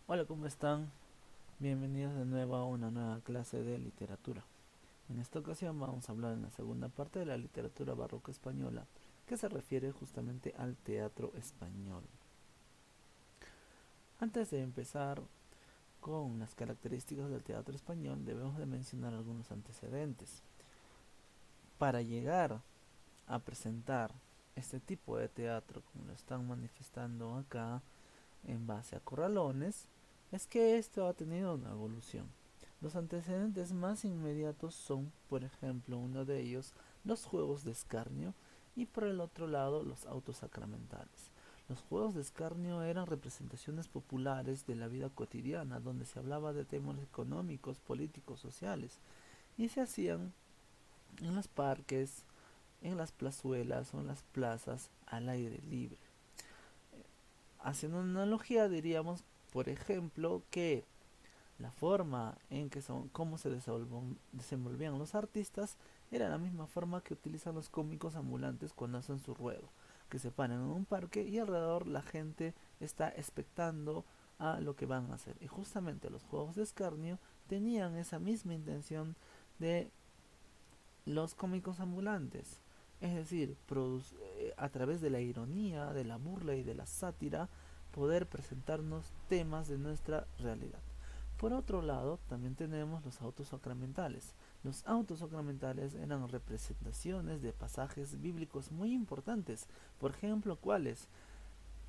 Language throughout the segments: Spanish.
Hola, ¿cómo están? Bienvenidos de nuevo a una nueva clase de literatura. En esta ocasión vamos a hablar en la segunda parte de la literatura barroca española, que se refiere justamente al teatro español. Antes de empezar con las características del teatro español, debemos de mencionar algunos antecedentes. Para llegar a presentar este tipo de teatro, como lo están manifestando acá, en base a corralones, es que esto ha tenido una evolución. Los antecedentes más inmediatos son, por ejemplo, uno de ellos, los juegos de escarnio y por el otro lado los autos sacramentales. Los juegos de escarnio eran representaciones populares de la vida cotidiana, donde se hablaba de temas económicos, políticos, sociales, y se hacían en los parques, en las plazuelas o en las plazas al aire libre. Haciendo una analogía diríamos, por ejemplo, que la forma en que cómo se desenvolvían los artistas era la misma forma que utilizan los cómicos ambulantes cuando hacen su ruedo, que se paran en un parque y alrededor la gente está expectando a lo que van a hacer. Y justamente los juegos de escarnio tenían esa misma intención de los cómicos ambulantes. Es decir, a través de la ironía, de la burla y de la sátira, poder presentarnos temas de nuestra realidad. Por otro lado, también tenemos los autos sacramentales. Los autos sacramentales eran representaciones de pasajes bíblicos muy importantes. Por ejemplo, ¿cuáles?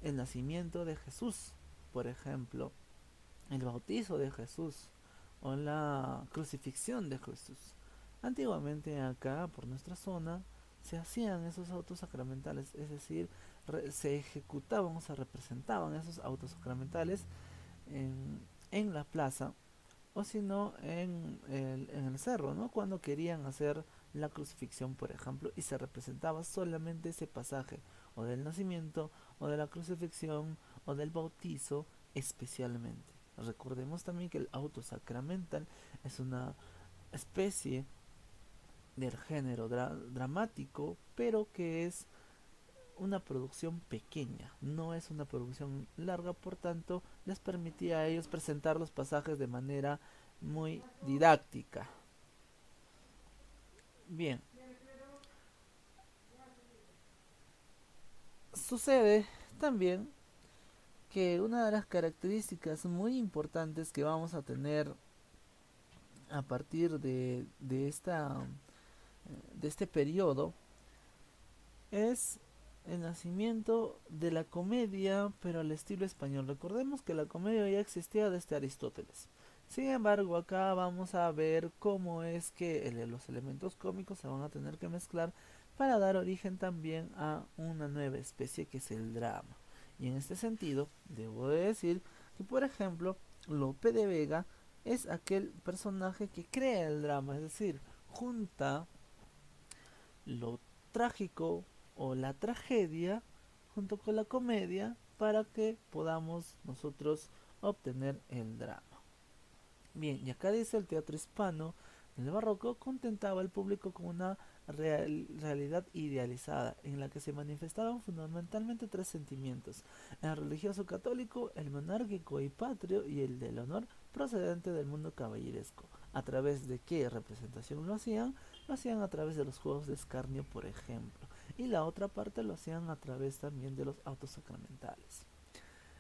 El nacimiento de Jesús, por ejemplo, el bautizo de Jesús o la crucifixión de Jesús. Antiguamente acá, por nuestra zona, se hacían esos autos sacramentales, es decir, se ejecutaban o se representaban esos autos sacramentales en la plaza o si no en el cerro, ¿no? Cuando querían hacer la crucifixión, por ejemplo, y se representaba solamente ese pasaje, o del nacimiento, o de la crucifixión, o del bautizo, especialmente. Recordemos también que el auto sacramental es una especie del género dramático, pero que es una producción pequeña, no es una producción larga, por tanto les permitía a ellos presentar los pasajes de manera muy didáctica. Bien, sucede también que una de las características muy importantes que vamos a tener a partir de este periodo es el nacimiento de la comedia, pero al estilo español. Recordemos que la comedia ya existía desde Aristóteles. Sin embargo, acá vamos a ver cómo es que los elementos cómicos se van a tener que mezclar para dar origen también a una nueva especie que es el drama. Y en este sentido, debo de decir que, por ejemplo, Lope de Vega es aquel personaje que crea el drama, es decir, junta lo trágico o la tragedia junto con la comedia para que podamos nosotros obtener el drama. Bien, y acá dice el teatro hispano del barroco contentaba al público con una realidad idealizada en la que se manifestaban fundamentalmente tres sentimientos: el religioso católico, el monárquico y patrio y el del honor procedente del mundo caballeresco. ¿A través de qué representación lo hacían? Lo hacían a través de los juegos de escarnio, por ejemplo, y la otra parte lo hacían a través también de los autos sacramentales.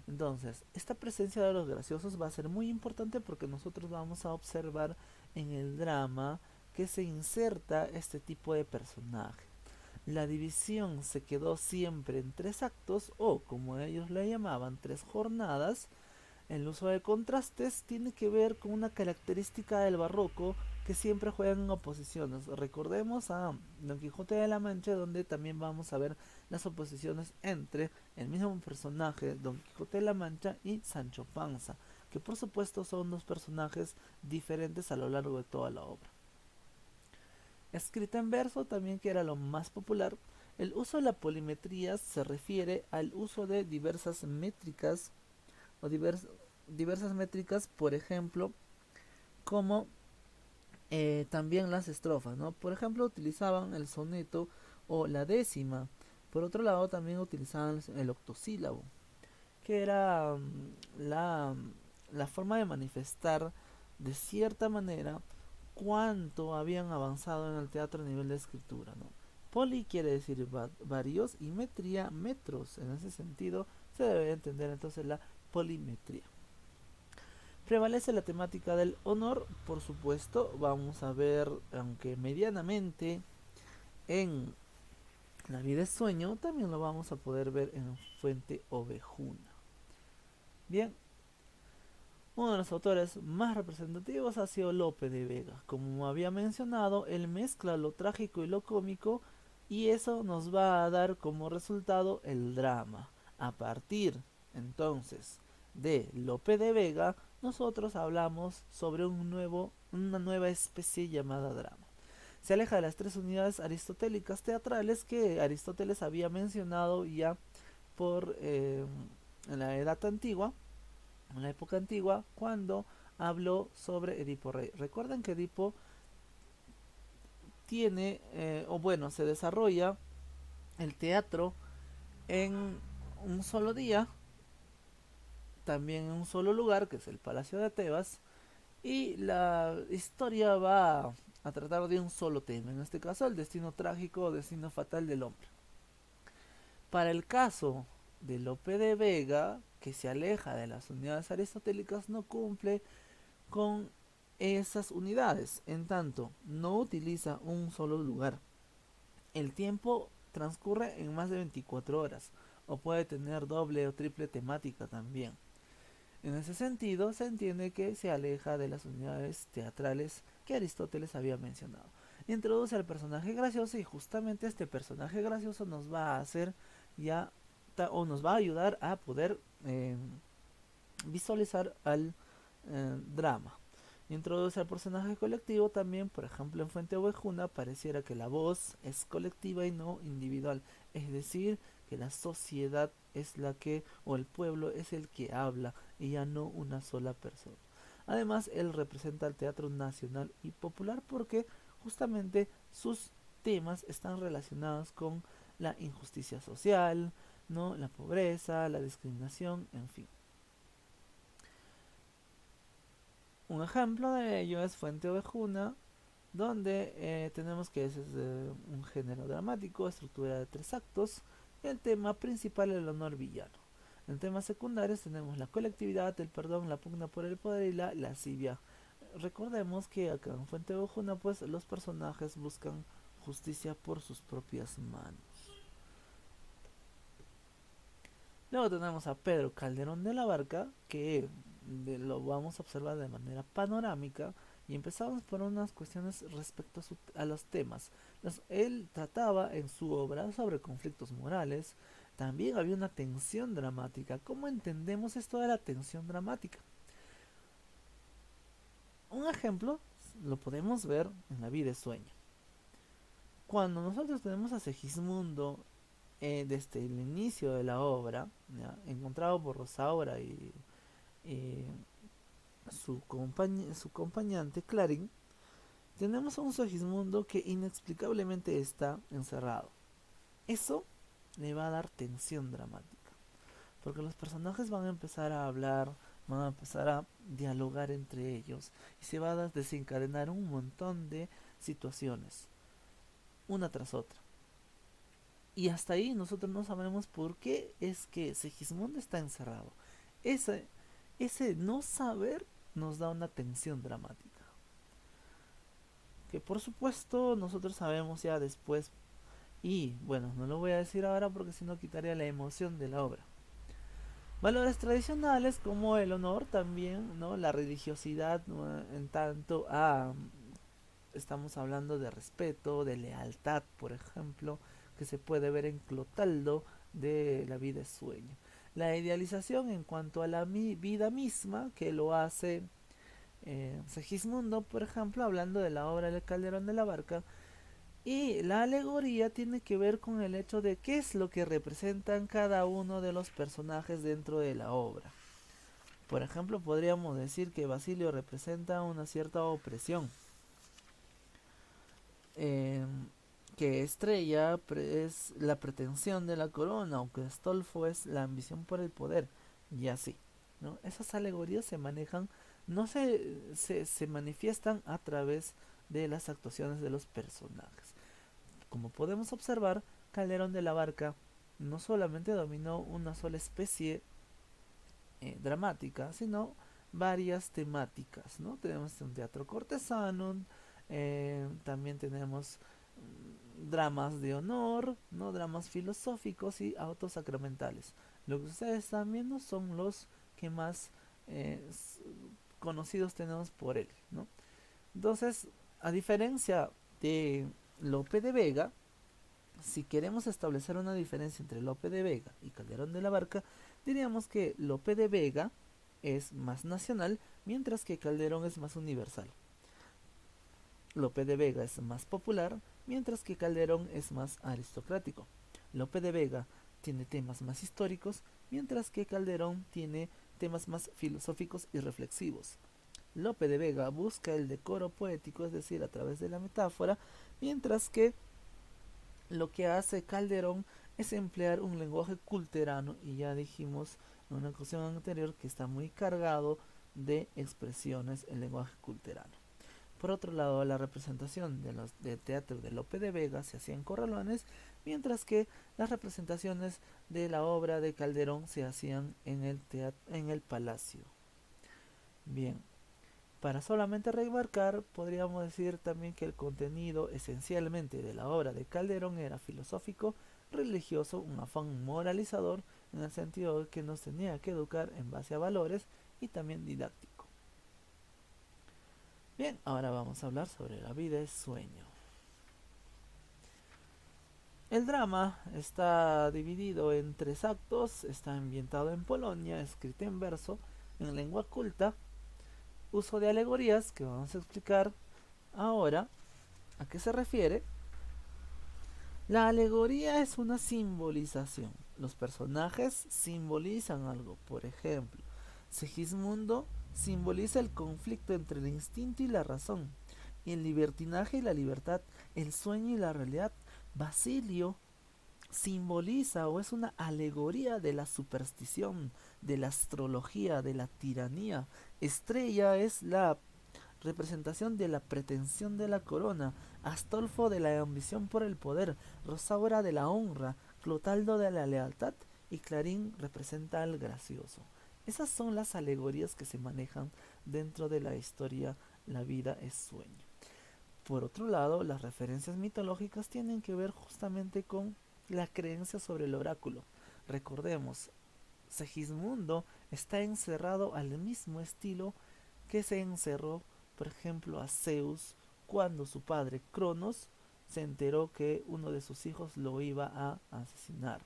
Entonces, esta presencia de los graciosos va a ser muy importante porque nosotros vamos a observar en el drama que se inserta este tipo de personaje. La división se quedó siempre en tres actos o, como ellos le llamaban, tres jornadas. El uso de contrastes tiene que ver con una característica del barroco que siempre juegan en oposiciones. Recordemos a Don Quijote de la Mancha, donde también vamos a ver las oposiciones entre el mismo personaje, Don Quijote de la Mancha, y Sancho Panza, que por supuesto son dos personajes diferentes a lo largo de toda la obra. Escrita en verso también, que era lo más popular, el uso de la polimetría se refiere al uso de diversas métricas o diversas métricas, por ejemplo, como también las estrofas, ¿no? Por ejemplo, utilizaban el soneto o la décima. Por otro lado, también utilizaban el octosílabo, que era la forma de manifestar de cierta manera cuánto habían avanzado en el teatro a nivel de escritura, ¿no? Poli quiere decir varios y metría metros. En ese sentido se debe entender entonces la polimetría. Prevalece la temática del honor, por supuesto. Vamos a ver, aunque medianamente, en La vida es sueño, también lo vamos a poder ver en Fuente Ovejuna. Bien, uno de los autores más representativos ha sido Lope de Vega. Como había mencionado, él mezcla lo trágico y lo cómico y eso nos va a dar como resultado el drama. A partir entonces de Lope de Vega, nosotros hablamos sobre una nueva especie llamada drama. Se aleja de las tres unidades aristotélicas teatrales que Aristóteles había mencionado ya por en la edad antigua, en la época antigua, cuando habló sobre Edipo Rey. Recuerden que Edipo tiene, o bueno, se desarrolla el teatro en un solo día, también en un solo lugar, que es el Palacio de Tebas, y la historia va a tratar de un solo tema, en este caso el destino trágico o destino fatal del hombre. Para el caso de Lope de Vega, que se aleja de las unidades aristotélicas, no cumple con esas unidades, en tanto no utiliza un solo lugar. El tiempo transcurre en más de 24 horas, o puede tener doble o triple temática también. En ese sentido, se entiende que se aleja de las unidades teatrales que Aristóteles había mencionado. Introduce al personaje gracioso y justamente este personaje gracioso nos va a hacer ya o nos va a ayudar a poder visualizar al drama. Introduce al personaje colectivo también, por ejemplo en Fuente Ovejuna pareciera que la voz es colectiva y no individual, es decir, que la sociedad es la que, o el pueblo es el que habla y ya no una sola persona. Además, él representa al teatro nacional y popular porque justamente sus temas están relacionados con la injusticia social, ¿no? La pobreza, la discriminación, en fin. Un ejemplo de ello es Fuente Ovejuna, donde tenemos que es un género dramático, estructura de tres actos, y el tema principal el honor villano. En temas secundarios tenemos la colectividad, el perdón, la pugna por el poder y la lascivia. Recordemos que acá en Fuente Ovejuna pues los personajes buscan justicia por sus propias manos. Luego tenemos a Pedro Calderón de la Barca, que lo vamos a observar de manera panorámica, y empezamos por unas cuestiones respecto a los temas. Él trataba en su obra sobre conflictos morales, también había una tensión dramática. ¿Cómo entendemos esto de la tensión dramática? Un ejemplo lo podemos ver en La vida es sueño. Cuando nosotros tenemos a Segismundo desde el inicio de la obra, ¿ya? Encontrado por Rosaura y su acompañante Clarín, tenemos a un Segismundo que inexplicablemente está encerrado. Eso le va a dar tensión dramática, porque los personajes van a empezar a hablar, van a empezar a dialogar entre ellos y se va a desencadenar un montón de situaciones, una tras otra. Y hasta ahí nosotros no sabremos por qué es que Segismundo está encerrado. Ese, ese no saber nos da una tensión dramática. Que por supuesto nosotros sabemos ya después. Y bueno, no lo voy a decir ahora porque si no quitaría la emoción de la obra. Valores tradicionales como el honor también, ¿no? La religiosidad, ¿no? En tanto a estamos hablando de respeto, de lealtad, por ejemplo, que se puede ver en Clotaldo de La vida es sueño. La idealización en cuanto a la vida misma, que lo hace Segismundo, por ejemplo, hablando de la obra del Calderón de la Barca. Y la alegoría tiene que ver con el hecho de qué es lo que representan cada uno de los personajes dentro de la obra. Por ejemplo, podríamos decir que Basilio representa una cierta opresión, eh, que Estrella es la pretensión de la corona, o que Astolfo es la ambición por el poder, y así. ¿no? Esas alegorías se manejan, no se manifiestan a través de las actuaciones de los personajes. Como podemos observar, Calderón de la Barca no solamente dominó una sola especie dramática, sino varias temáticas, ¿no? Tenemos un teatro cortesano, también tenemos dramas de honor, ¿no? Dramas filosóficos y autosacramentales. Lo que ustedes están viendo son los que más eh, conocidos tenemos por él, ¿no? Entonces, a diferencia de Lope de Vega, si queremos establecer una diferencia entre Lope de Vega y Calderón de la Barca, diríamos que Lope de Vega es más nacional, mientras que Calderón es más universal. Lope de Vega es más popular, mientras que Calderón es más aristocrático. Lope de Vega tiene temas más históricos, mientras que Calderón tiene temas más filosóficos y reflexivos. Lope de Vega busca el decoro poético, es decir, a través de la metáfora, mientras que lo que hace Calderón es emplear un lenguaje culterano, y ya dijimos en una ocasión anterior que está muy cargado de expresiones el lenguaje culterano. Por otro lado, la representación de teatro de Lope de Vega se hacía en corralones, mientras que las representaciones de la obra de Calderón se hacían en el palacio. Bien, para solamente remarcar, podríamos decir también que el contenido esencialmente de la obra de Calderón era filosófico, religioso, un afán moralizador, en el sentido de que nos tenía que educar en base a valores, y también didáctico. Bien, ahora vamos a hablar sobre la vida y sueño. El drama está dividido en tres actos, está ambientado en Polonia, escrito en verso, en lengua culta, uso de alegorías que vamos a explicar ahora. ¿A qué se refiere? La alegoría es una simbolización. Los personajes simbolizan algo. Por ejemplo, Segismundo simboliza el conflicto entre el instinto y la razón, el libertinaje y la libertad, el sueño y la realidad. Basilio simboliza o es una alegoría de la superstición, de la astrología, de la tiranía. Estrella es la representación de la pretensión de la corona, Astolfo de la ambición por el poder, Rosaura de la honra, Clotaldo de la lealtad, y Clarín representa al gracioso. Esas son las alegorías que se manejan dentro de la historia La vida es sueño. Por otro lado, las referencias mitológicas tienen que ver justamente con la creencia sobre el oráculo. Recordemos, Segismundo está encerrado al mismo estilo que se encerró, por ejemplo, a Zeus cuando su padre Cronos se enteró que uno de sus hijos lo iba a asesinar.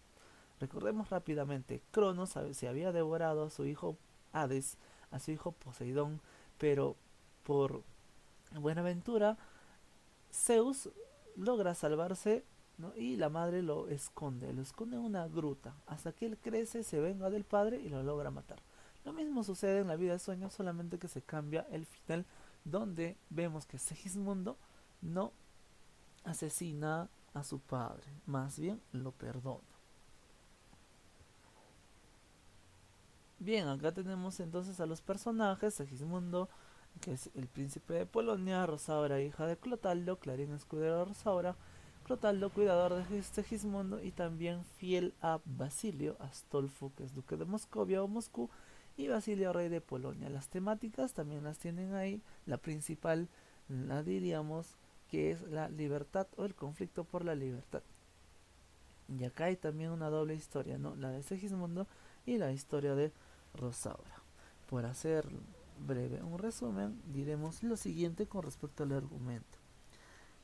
Recordemos rápidamente, Cronos se había devorado a su hijo Hades, a su hijo Poseidón, pero por Buenaventura Zeus logra salvarse, ¿no? Y la madre lo esconde en una gruta, hasta que él crece, se venga del padre y lo logra matar. Lo mismo sucede en la vida de sueño, solamente que se cambia el final, donde vemos que Segismundo no asesina a su padre, más bien lo perdona. Bien, acá tenemos entonces a los personajes: Segismundo, que es el príncipe de Polonia; Rosaura, hija de Clotaldo; Clarín, escudero de Rosaura; Clotaldo, cuidador de Segismundo y también fiel a Basilio; Astolfo, que es duque de Moscovia o Moscú; y Basilio, rey de Polonia. Las temáticas también las tienen ahí. La principal la diríamos que es la libertad o el conflicto por la libertad. Y acá hay también una doble historia, ¿no? La de Segismundo y la historia de Rosaura. Por hacer breve un resumen, diremos lo siguiente con respecto al argumento.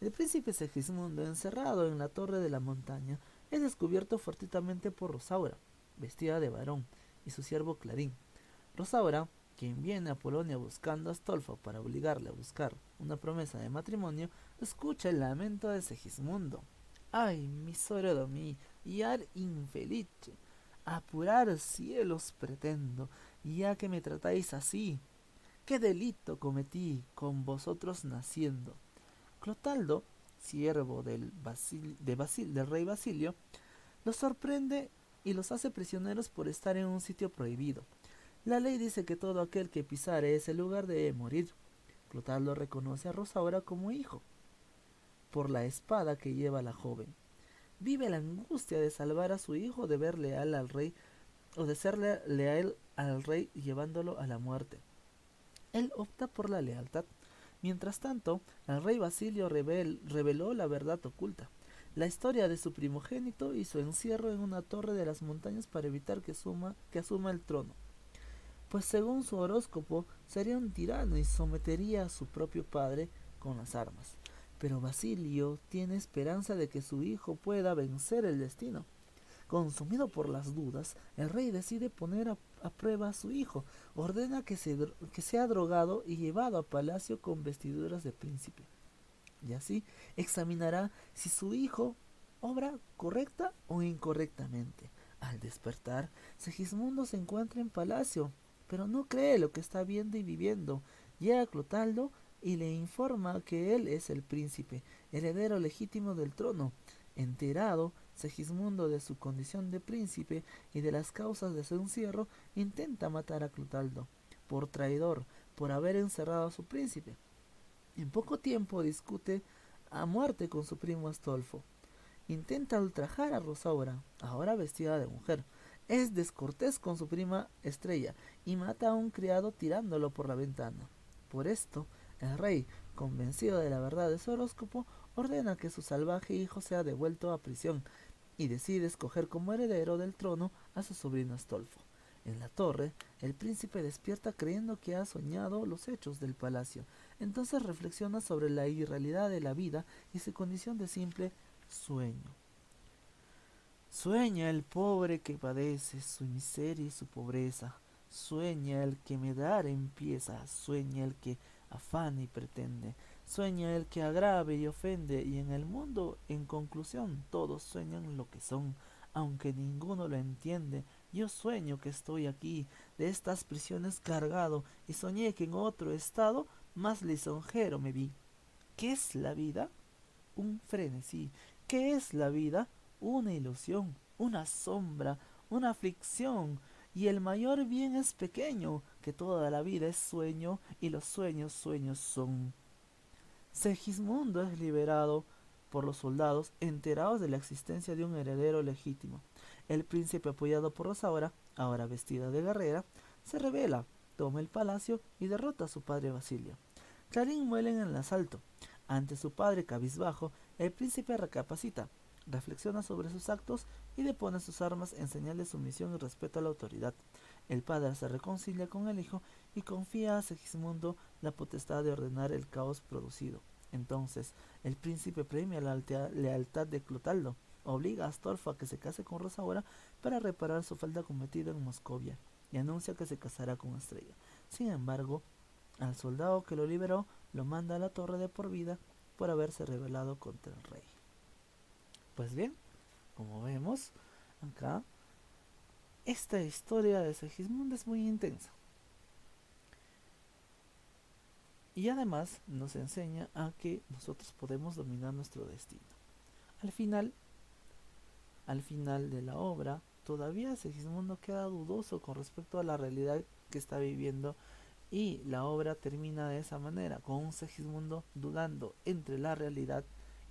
El príncipe Segismundo, encerrado en la torre de la montaña, es descubierto fortuitamente por Rosaura, vestida de varón, y su siervo Clarín. Rosaura, quien viene a Polonia buscando a Astolfo para obligarle a buscar una promesa de matrimonio, escucha el lamento de Segismundo. Ay, misero de mí, yar infelice, apurar cielos pretendo, ya que me tratáis así. ¿Qué delito cometí con vosotros naciendo? Clotaldo, siervo del rey Basilio, los sorprende y los hace prisioneros por estar en un sitio prohibido. La ley dice que todo aquel que pisare ese lugar debe morir. Clotaldo reconoce a Rosaura como hijo, por la espada que lleva la joven. Vive la angustia de salvar a su hijo, de ver leal al rey, o de ser leal al rey llevándolo a la muerte. Él opta por la lealtad. Mientras tanto, el rey Basilio reveló la verdad oculta, la historia de su primogénito y su encierro en una torre de las montañas para evitar que asuma el trono. Pues según su horóscopo, sería un tirano y sometería a su propio padre con las armas. Pero Basilio tiene esperanza de que su hijo pueda vencer el destino. Consumido por las dudas, el rey decide poner a prueba a su hijo. Ordena que sea drogado y llevado a palacio con vestiduras de príncipe. Y así examinará si su hijo obra correcta o incorrectamente. Al despertar, Segismundo se encuentra en palacio, pero no cree lo que está viendo y viviendo. Llega Clotaldo y le informa que él es el príncipe, heredero legítimo del trono. Enterado, Segismundo de su condición de príncipe y de las causas de su encierro, intenta matar a Clotaldo, por traidor, por haber encerrado a su príncipe. En poco tiempo discute a muerte con su primo Astolfo. Intenta ultrajar a Rosaura, ahora vestida de mujer. Es descortés con su prima Estrella y mata a un criado tirándolo por la ventana. Por esto, el rey, convencido de la verdad de su horóscopo, ordena que su salvaje hijo sea devuelto a prisión y decide escoger como heredero del trono a su sobrino Astolfo. En la torre, el príncipe despierta creyendo que ha soñado los hechos del palacio. Entonces reflexiona sobre la irrealidad de la vida y su condición de simple sueño. Sueña el pobre que padece su miseria y su pobreza. Sueña el que medrar empieza. Sueña el que afana y pretende. Sueña el que agrave y ofende. Y en el mundo, en conclusión, todos sueñan lo que son, aunque ninguno lo entiende. Yo sueño que estoy aquí, de estas prisiones cargado, y soñé que en otro estado más lisonjero me vi. ¿Qué es la vida? Un frenesí. ¿Qué es la vida? Una ilusión, una sombra, una aflicción. Y el mayor bien es pequeño, que toda la vida es sueño, y los sueños sueños son. Segismundo es liberado por los soldados, enterados de la existencia de un heredero legítimo. El príncipe, apoyado por Rosaura, ahora vestida de guerrera, se rebela, toma el palacio y derrota a su padre Basilio. Clarín muere en el asalto. Ante su padre cabizbajo, el príncipe recapacita, reflexiona sobre sus actos y depone sus armas en señal de sumisión y respeto a la autoridad. El padre se reconcilia con el hijo y confía a Segismundo la potestad de ordenar el caos producido. Entonces, el príncipe premia la lealtad de Clotaldo, obliga a Astolfo a que se case con Rosaura para reparar su falta cometida en Moscovia, y anuncia que se casará con Estrella. Sin embargo, al soldado que lo liberó lo manda a la torre de por vida por haberse rebelado contra el rey. Pues bien, como vemos acá, esta historia de Segismundo es muy intensa. Y además nos enseña a que nosotros podemos dominar nuestro destino. Al final, al final de la obra, todavía Segismundo queda dudoso con respecto a la realidad que está viviendo, y la obra termina de esa manera, con un Segismundo dudando entre la realidad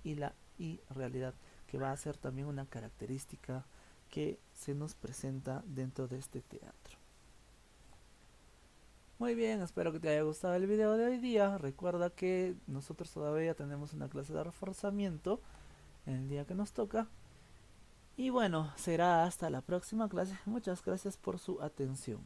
y la irrealidad, que va a ser también una característica que se nos presenta dentro de este teatro. Muy bien, espero que te haya gustado el video de hoy día. Recuerda que nosotros todavía tenemos una clase de reforzamiento en el día que nos toca. Y bueno, será hasta la próxima clase. Muchas gracias por su atención.